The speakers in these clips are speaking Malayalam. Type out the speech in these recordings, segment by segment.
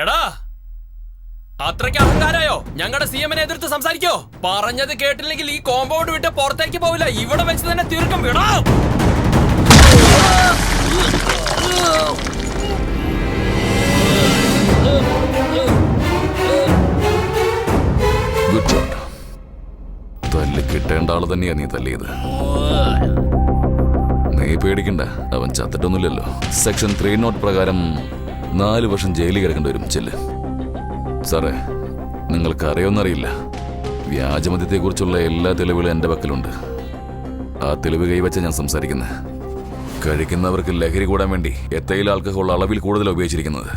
എടാ, അത്രയ്ക്ക് അഹങ്കാരായോ? ഞങ്ങളുടെ CM-നെ എതിർത്ത് സംസാരിക്കോ? പറഞ്ഞത് കേട്ടില്ലെങ്കിൽ ഈ കോമ്പൗണ്ട് വിട്ട് പുറത്തേക്ക് പോവില്ല. ഇവിടെ വെച്ച് തന്നെ തീർക്കും. വിടാ. തല്ല് കിട്ടേണ്ട ആള് തന്നെയാ നീ തല്ലിയത്. നീ പേടിക്കണ്ട, അവൻ ചത്തിട്ടൊന്നുമില്ലല്ലോ. സെക്ഷൻ 3 പ്രകാരം 4 വർഷം ജയിലിൽ കിടക്കേണ്ടി വരും. ചെല്ല്. സാറേ, നിങ്ങൾക്ക് അറിയുമെന്നറിയില്ല, വ്യാജമദ്യത്തെക്കുറിച്ചുള്ള എല്ലാ തെളിവുകളും എൻ്റെ പക്കലുണ്ട്. ആ തെളിവ് കൈവച്ച ഞാൻ സംസാരിക്കുന്നത്. കഴിക്കുന്നവർക്ക് ലഹരി കൂടാൻ വേണ്ടി എത്തയിൽ ആൽക്കഹോൾ അളവിൽ കൂടുതൽ ഉപയോഗിച്ചിരിക്കുന്നത്.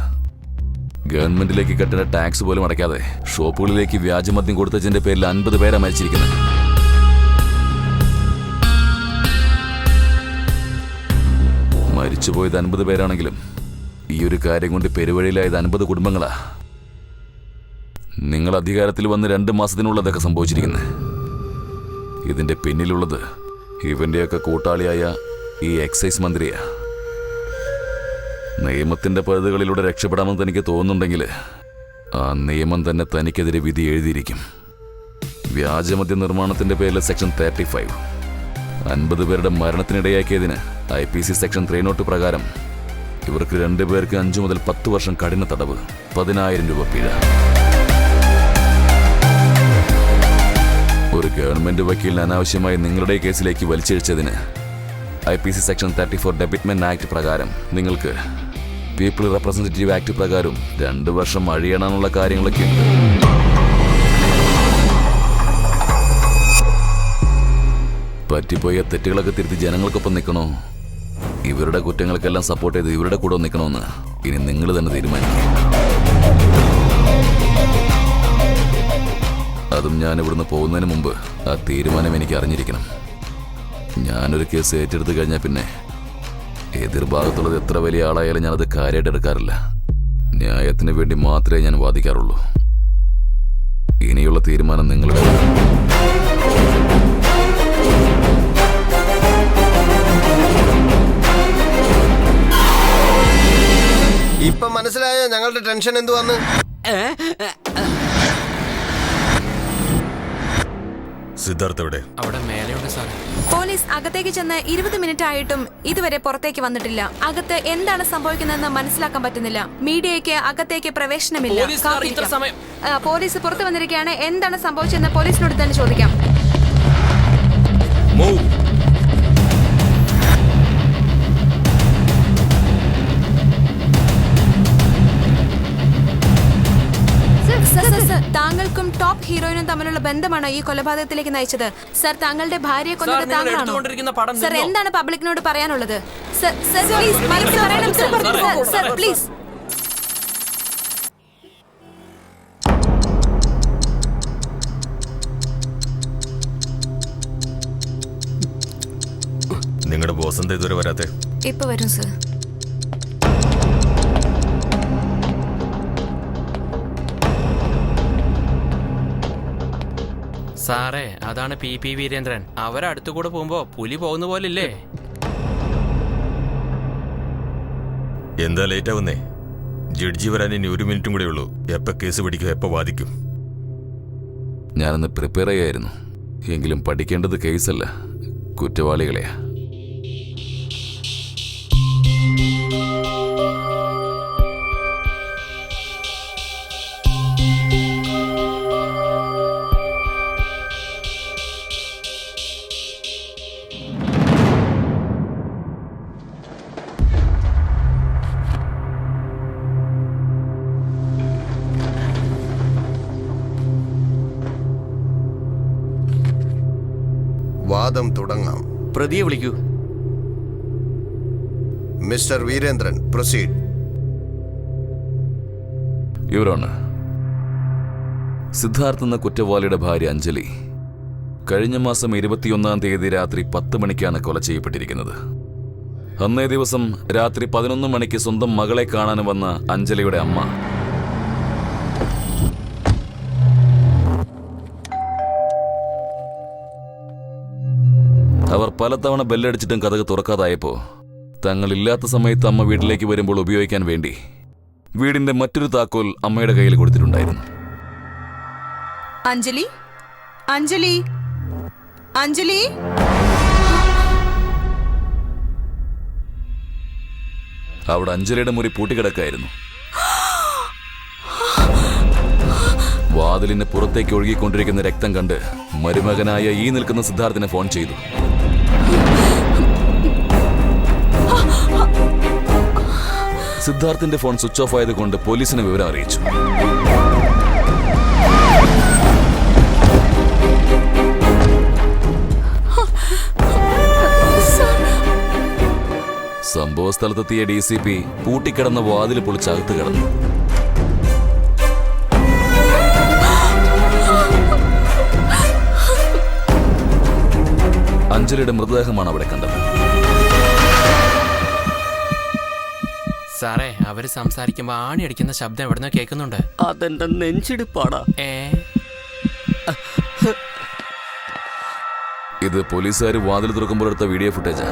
ഗവൺമെന്റിലേക്ക് കെട്ടുന്ന ടാക്സ് പോലും അടയ്ക്കാതെ ഷോപ്പുകളിലേക്ക് വ്യാജമദ്യം കൊടുത്തതിന്റെ പേരിൽ 50 പേരാ മരിച്ചിരിക്കുന്നത്. മരിച്ചുപോയത് 50 പേരാണെങ്കിലും ഈ ഒരു കാര്യം കൊണ്ട് പെരുവഴിയിലായത് 50 കുടുംബങ്ങളാ. നിങ്ങൾ അധികാരത്തിൽ വന്ന് 2 മാസത്തിനുള്ളതൊക്കെ സംഭവിച്ചിരിക്കുന്നത്. ഇതിന്റെ പിന്നിലുള്ളത് ഇവന്റെയൊക്കെ കൂട്ടാളിയായ ഈ എക്സൈസ് മന്ത്രിയാ. നിയമത്തിന്റെ പഴുതുകളിലൂടെ രക്ഷപ്പെടാമെന്ന് തനിക്ക് തോന്നുന്നുണ്ടെങ്കിൽ ആ നിയമം തന്നെ തനിക്കെതിരെ വിധി എഴുതിയിരിക്കും. വ്യാജമദ്യ നിർമ്മാണത്തിന്റെ പേരിൽ സെക്ഷൻ 35 50 പേരുടെ മരണത്തിനിടയാക്കിയതിന് IPC സെക്ഷൻ 3 പ്രകാരം ഇവർക്ക് 2 പേർക്ക് 5 മുതൽ 10 വർഷം കഠിന തടവ്, 10,000 രൂപ പിഴ. ഒരു ഗവൺമെന്റ് വക്കീലിന് അനാവശ്യമായി നിങ്ങളുടെ കേസിലേക്ക് വലിച്ചിഴച്ചതിന് IPC സെക്ഷൻ 34 ഡെബിറ്റ്മെന്റ് ആക്ട് പ്രകാരം നിങ്ങൾക്ക് പീപ്പിൾ റെപ്രസെന്റേറ്റീവ് ആക്ട് പ്രകാരം 2 വർഷം അഴിയണമെന്നുള്ള കാര്യങ്ങളൊക്കെ ഉണ്ട്. പറ്റിപ്പോയ തെറ്റുകളൊക്കെ തിരുത്തി ജനങ്ങൾക്കൊപ്പം നിൽക്കണോ, ഇവരുടെ കുറ്റങ്ങൾക്കെല്ലാം സപ്പോർട്ട് ചെയ്ത് ഇവരുടെ കൂടെ നിൽക്കണമെന്ന് ഇനി നിങ്ങൾ തന്നെ തീരുമാനിക്കും. അതും ഞാൻ ഇവിടുന്ന് പോകുന്നതിന് മുമ്പ് ആ തീരുമാനം എനിക്ക് അറിഞ്ഞിരിക്കണം. ഞാനൊരു കേസ് ഏറ്റെടുത്ത് കഴിഞ്ഞാൽ പിന്നെ എതിർഭാഗത്തുള്ളത് എത്ര വലിയ ആളായാലും ഞാനത് കാര്യമായിട്ട് എടുക്കാറില്ല. ന്യായത്തിന് വേണ്ടി മാത്രമേ ഞാൻ വാദിക്കാറുള്ളൂ. ഇനിയുള്ള തീരുമാനം നിങ്ങളുടെ. ഇപ്പൊ മനസ്സിലായോ ഞങ്ങളുടെ ടെൻഷൻ എന്തുവാന്ന്? സിദ്ധാർത്ഥ എവിടെ? അവിടെ മേലെയുണ്ട് സാർ. പോലീസ് അകത്തേക്ക് ചെന്ന് 20 മിനിറ്റ് ആയിട്ടും ഇതുവരെ പുറത്തേക്ക് വന്നിട്ടില്ല. അകത്ത് എന്താണ് സംഭവിക്കുന്നതെന്ന് മനസ്സിലാക്കാൻ പറ്റുന്നില്ല. മീഡിയയ്ക്ക് അകത്തേക്ക് പ്രവേശനമില്ല. പോലീസ് പുറത്തു വന്നിരിക്കുകയാണ്. എന്താണ് സംഭവിച്ചതെന്ന് പോലീസിനോട് തന്നെ ചോദിക്കാം. താങ്കൾക്കും ടോപ്പ് ഹീറോയിനും തമ്മിലുള്ള ബന്ധമാണ് ഈ കൊലപാതകത്തിലേക്ക് നയിച്ചത്. സർ, താങ്കളുടെ ഭാര്യയെ കൊന്നത് താങ്കളാണോ? സർ, എന്താണ് പബ്ലിക്കിനോട് പറയാനുള്ളത്? സർ പ്ലീസ് മറുപടി പറയണം. Sir please. നിങ്ങളുടെ ബോസ് എന്താ ഇതുവരെ വരാത്തെ? ഇപ്പൊ വരും സർ. സാറേ, അതാണ് PP വീരേന്ദ്രൻ. അവരടുത്തുകൂടെ പോകുമ്പോ പുലി പോകുന്ന പോലില്ലേ? എന്താ ലേറ്റ് ആവുന്നേ? ജഡ്ജി വരാൻ ഇനി 1 മിനിറ്റും കൂടെ ഉള്ളൂ. എപ്പോ കേസ് പിടിക്കും, എപ്പോ വാദിക്കും? ഞാനൊന്ന് പ്രിപ്പയർ ചെയ്യായിരുന്നു. എങ്കിലും പഠിക്കേണ്ടത് കേസല്ല, കുറ്റവാളികളെയാ. വാദം തുടങ്ങാം. പ്രതിയെ വിളിക്കൂ. Mister Veerendran, proceed. യുവറാണ്, സിദ്ധാർത്ഥ് എന്ന കുറ്റവാളിയുടെ ഭാര്യ അഞ്ജലി കഴിഞ്ഞ മാസം 21-ാം തീയതി രാത്രി 10 മണിക്കാണ് കൊല ചെയ്യപ്പെട്ടിരിക്കുന്നത്. അന്നേ ദിവസം രാത്രി 11 മണിക്ക് സ്വന്തം മകളെ കാണാൻ വന്ന അഞ്ജലിയുടെ അമ്മ അവർ പലതവണ ബെല്ലടിച്ചിട്ടും കതക് തുറക്കാതായപ്പോൾ തങ്ങളില്ലാത്ത സമയത്ത് അമ്മ വീട്ടിലേക്ക് വരുമ്പോൾ ഉപയോഗിക്കാൻ വേണ്ടി വീടിന്റെ മറ്റൊരു താക്കോൽ അമ്മയുടെ കയ്യിൽ കൊടുത്തിട്ടുണ്ടായിരുന്നു. അഞ്ജലി, അഞ്ജലി, അഞ്ജലി. അവിടെ അഞ്ജലിയുടെ മുറി പൂട്ടിക്കിടക്കായിരുന്നു. വാതിലിന് പുറത്തേക്ക് ഒഴുകിക്കൊണ്ടിരിക്കുന്ന രക്തം കണ്ട് മരുമകനായ ഈ നിൽക്കുന്ന സിദ്ധാർത്ഥിനെ ഫോൺ ചെയ്തു. സിദ്ധാർത്ഥിന്റെ ഫോൺ സ്വിച്ച് ഓഫ് ആയതുകൊണ്ട് പോലീസിനെ വിവരം അറിയിച്ചു. സംഭവ സ്ഥലത്തെത്തിയ DCP പൂട്ടിക്കിടന്ന വാതിൽ പൊളിച്ചകത്ത് കിടന്നു. അഞ്ജലിയുടെ മൃതദേഹമാണ് അവിടെ കണ്ടത്. സാറേ, അവര് സംസാരിക്കുമ്പോ ആണി അടിക്കുന്ന ശബ്ദം എവിടുന്നോ കേൾക്കുന്നുണ്ട്. അതെന്റെ നെഞ്ചിടിപ്പാടാ. ഇത് പോലീസുകാർ വാതിൽ തുറക്കുമ്പോൾ എടുത്ത വീഡിയോ ഫുട്ടേജാ.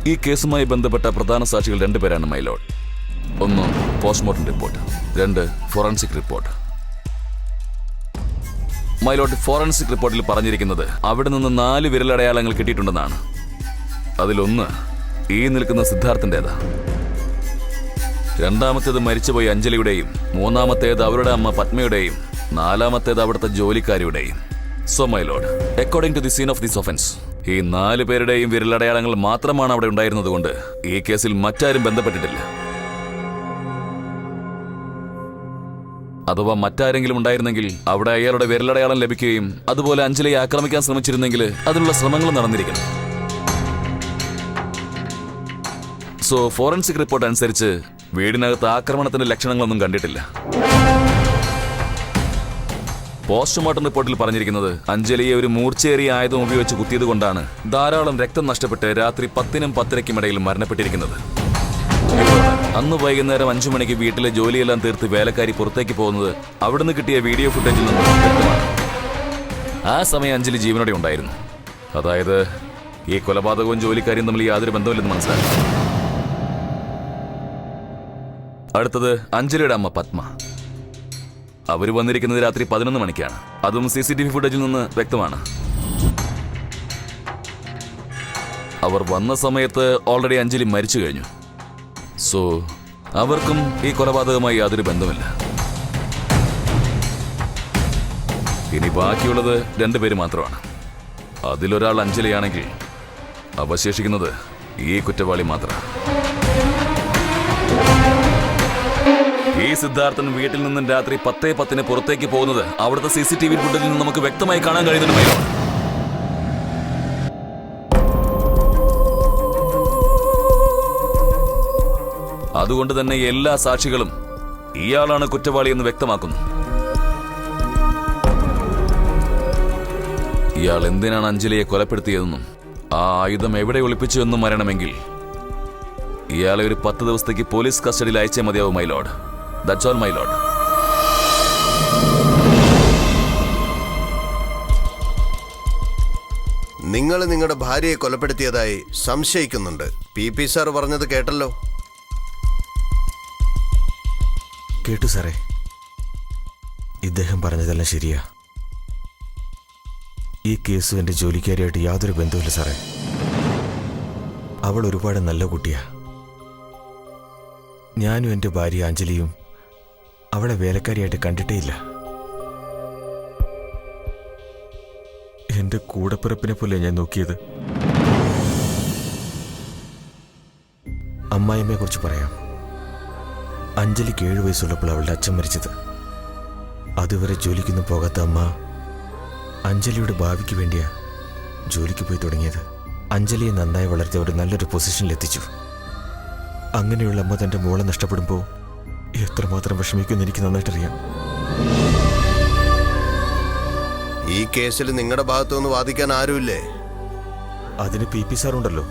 ഈ കേസുമായി ബന്ധപ്പെട്ട പ്രധാന സാക്ഷികൾ 2 പേരാണ് മൈലോഡ്. 1 postmortem report, 2 forensic report. മൈലോഡ്, forensic റിപ്പോർട്ടിൽ പറഞ്ഞിരിക്കുന്നത് അവിടെ നിന്ന് 4 വിരലടയാളങ്ങൾ കിട്ടിയിട്ടുണ്ടെന്നാണ്. അതിലൊന്ന് ഈ നിൽക്കുന്ന സിദ്ധാർത്ഥിൻ്റെതാ. രണ്ടാമത്തേത് മരിച്ചുപോയി അഞ്ജലിയുടെയും, മൂന്നാമത്തേത് അവരുടെ അമ്മ പത്മയുടെയും, 4-മത്തേത് അവിടുത്തെ ജോലിക്കാരിയുടെയും. So my lord, according to the scene of this offence, ഈ 4 പേരുടെയും വിരലടയാളങ്ങൾ മാത്രമാണ് അവിടെ ഉണ്ടായിരുന്നതുകൊണ്ട് ഈ കേസിൽ മറ്റാരും ബന്ധപ്പെട്ടിട്ടില്ല. അഥവാ മറ്റാരെങ്കിലും ഉണ്ടായിരുന്നെങ്കിൽ അവിടെ അയാളുടെ വിരലടയാളം ലഭിക്കുകയും അതുപോലെ അഞ്ജലിയെ ആക്രമിക്കാൻ ശ്രമിച്ചിരുന്നെങ്കിൽ അതിനുള്ള ശ്രമങ്ങളും നടന്നിരിക്കണം. സോ ഫോറൻസിക് റിപ്പോർട്ട് അനുസരിച്ച് വീടിനകത്ത് ആക്രമണത്തിന്റെ ലക്ഷണങ്ങളൊന്നും കണ്ടിട്ടില്ല. പോസ്റ്റ്മോർട്ടം റിപ്പോർട്ടിൽ പറഞ്ഞിരിക്കുന്നത് അഞ്ജലിയെ ഒരു മൂർച്ചയേറിയ ആയുധം ഉപയോഗിച്ച് കുത്തിയത് കൊണ്ടാണ് ധാരാളം രക്തം നഷ്ടപ്പെട്ട് രാത്രി 10-നും 10:30-ക്കും ഇടയിൽ മരണപ്പെട്ടിരിക്കുന്നത്. അന്ന് വൈകുന്നേരം 5 മണിക്ക് വീട്ടിലെ ജോലിയെല്ലാം തീർത്ത് വേലക്കാരി പുറത്തേക്ക് പോകുന്നത് അവിടുന്ന് കിട്ടിയ വീഡിയോ ഫുട്ടേജിൽ നിന്ന് വ്യക്തമാണ്. ആ സമയം അഞ്ജലി ജീവനോടെ ഉണ്ടായിരുന്നു. അതായത് ഈ കൊലപാതകവും ജോലിക്കാരിയും തമ്മിൽ യാതൊരു ബന്ധമില്ലെന്ന് മനസ്സിലാക്കി. അടുത്തത് അഞ്ജലിയുടെ അമ്മ പത്മ. അവർ വന്നിരിക്കുന്നത് രാത്രി 11 മണിക്കാണ്. അതും CCTV ഫുട്ടേജിൽ നിന്ന് വ്യക്തമാണ്. അവർ വന്ന സമയത്ത് ഓൾറെഡി അഞ്ജലി മരിച്ചു കഴിഞ്ഞു. സോ അവർക്കും ഈ കൊലപാതകമായി യാതൊരു ബന്ധമില്ല. ഇനി ബാക്കിയുള്ളത് 2 പേര് മാത്രമാണ്. അതിലൊരാൾ അഞ്ജലിയാണെങ്കിൽ അവശേഷിക്കുന്നത് ഈ കുറ്റവാളി മാത്രമാണ്. ഈ സിദ്ധാർത്ഥൻ വീട്ടിൽ നിന്നും രാത്രി 10:10 പുറത്തേക്ക് പോകുന്നത് അവിടുത്തെ CCTV ഫുട്ടേജിൽ നിന്ന് നമുക്ക് വ്യക്തമായി കാണാൻ കഴിയുന്നുണ്ട്. അതുകൊണ്ട് തന്നെ എല്ലാ സാക്ഷികളും ഇയാളാണ് കുറ്റവാളി എന്ന് വ്യക്തമാക്കുന്നു. ഇയാൾ എന്തിനാണ് അഞ്ജലിയെ കൊലപ്പെടുത്തിയതെന്നും ആ ആയുധം എവിടെ ഒളിപ്പിച്ചു എന്നും അറിയണമെങ്കിൽ ഇയാളെ ഒരു 10 ദിവസത്തേക്ക് പോലീസ് കസ്റ്റഡിയിൽ അയച്ചേ മതിയാവും മൈലോഡ്. That's all മൈലോഡ്. നിങ്ങൾ നിങ്ങളുടെ ഭാര്യയെ കൊലപ്പെടുത്തിയതായി സംശയിക്കുന്നുണ്ട്. PP സാർ പറഞ്ഞത് കേട്ടല്ലോ. കേട്ടു സാറേ. ഇദ്ദേഹം പറഞ്ഞതെല്ലാം ശരിയാ. ഈ കേസ് എൻ്റെ ജോലിക്കാരിയായിട്ട് യാതൊരു ബന്ധവുമില്ല സാറേ. അവൾ ഒരുപാട് നല്ല കുട്ടിയാ. ഞാനും എൻ്റെ ഭാര്യ അഞ്ജലിയും അവളെ വേലക്കാരിയായിട്ട് കണ്ടിട്ടേയില്ല. എൻ്റെ കൂടപ്പിറപ്പിനെ പോലെ ഞാൻ നോക്കിയത്. അമ്മായിമ്മയെ കുറിച്ച് പറയാം. അഞ്ജലിക്ക് 7 വയസ്സുള്ളപ്പോൾ അവളുടെ അച്ഛൻ മരിച്ചത്. അതുവരെ ജോലിക്കൊന്നും പോകാത്ത അമ്മ അഞ്ജലിയുടെ ഭാവിക്ക് വേണ്ടിയാ ജോലിക്ക് പോയി തുടങ്ങിയത്. അഞ്ജലിയെ നന്നായി വളർത്തി ഒരു നല്ലൊരു പൊസിഷനിലെത്തിച്ചു. അങ്ങനെയുള്ള അമ്മ തൻ്റെ മോളെ നഷ്ടപ്പെടുമ്പോൾ എത്രമാത്രം വിഷമിക്കുമെന്ന് എനിക്ക് നന്നായിട്ടറിയാം. ഈ കേസിൽ നിങ്ങളുടെ ഭാഗത്തുനിന്ന് വാദിക്കാൻ ആരുമില്ലേ? അതിന് PP സാറുണ്ടല്ലോ.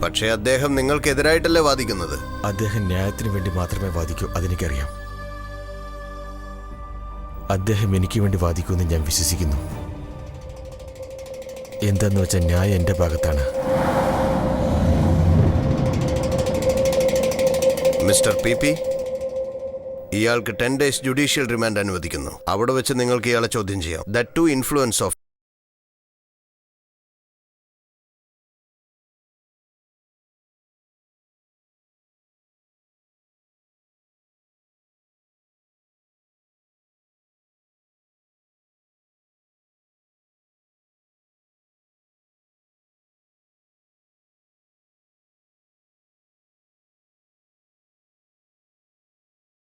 പക്ഷേ അദ്ദേഹം നിങ്ങൾക്കെതിരായിട്ടല്ലേ വാദിക്കുന്നത്? അദ്ദേഹം ന്യായത്തിന് വേണ്ടി മാത്രമേ വാദിക്കൂ, അതെനിക്കറിയാം. അദ്ദേഹം എനിക്ക് വേണ്ടി വാദിക്കുമെന്ന് ഞാൻ വിശ്വസിക്കുന്നു. എന്താന്ന് വെച്ചാൽ ന്യായം എൻ്റെ ഭാഗത്താണ്. മിസ്റ്റർ പി ഇയാൾക്ക് 10 days ജുഡീഷ്യൽ റിമാൻഡ് അനുവദിക്കുന്നു. അവിടെ വെച്ച് നിങ്ങൾക്ക് ഇയാളെ ചോദ്യം ചെയ്യാം. That to influence of